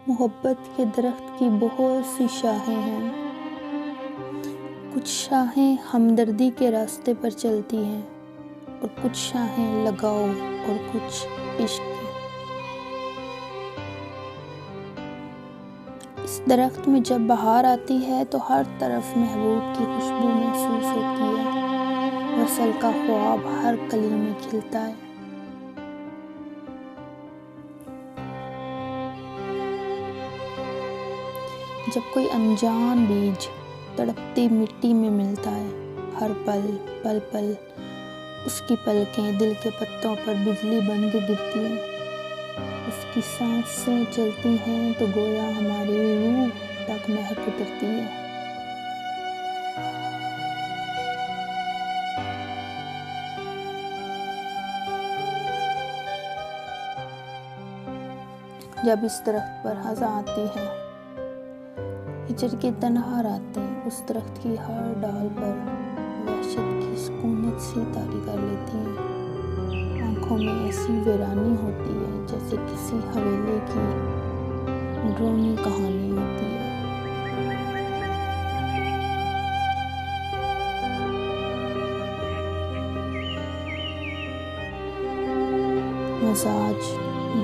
मोहब्बत के दरख्त की बहुत सी शाखें हैं। कुछ शाखें हमदर्दी के रास्ते पर चलती हैं और कुछ शाखें लगाओ और कुछ इश्क की। इस दरख्त में जब बहार आती है तो हर तरफ महबूब की खुशबू महसूस होती है। वसल का ख्वाब हर कली में खिलता है। जब कोई अनजान बीज तड़पती मिट्टी में मिलता है, हर पल पल पल उसकी पलकें दिल के पत्तों पर बिजली बन के गिरती हैं। उसकी सांसें चलती हैं तो गोया हमारी रूह तक महक उतरती है। जब इस दरख्त पर हज़ा आती है, हिजर के तन्हा रातें उस दरख्त की हर डाल पर वहशत की सुकूनत सी तारी कर लेती हैं। आँखों में ऐसी वीरानी होती है जैसे किसी हवेली की ड्रोनी कहानी होती है। मजाज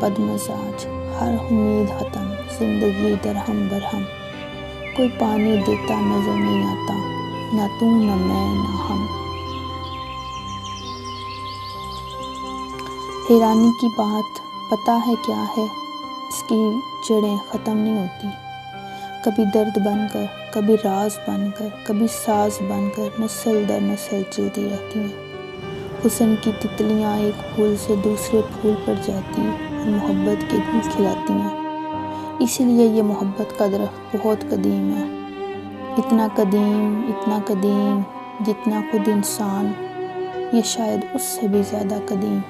बदमजाज, हर उम्मीद खत्म, जिंदगी दरहम बरहम। कोई पानी देता नजर नहीं आता, ना तू ना मैं ना हम। हैरानी की बात पता है क्या है, इसकी जड़ें ख़त्म नहीं होती। कभी दर्द बनकर, कभी राज बनकर, कभी साज बनकर नस्ल दर नस्ल चलती रहती हैं। हुस्न की तितलियाँ एक फूल से दूसरे फूल पर जाती और मोहब्बत के गुल खिलाती हैं। इसीलिए ये मोहब्बत का दरख्त बहुत कदीम है। इतना कदीम जितना खुद इंसान, ये शायद उससे भी ज़्यादा कदीम।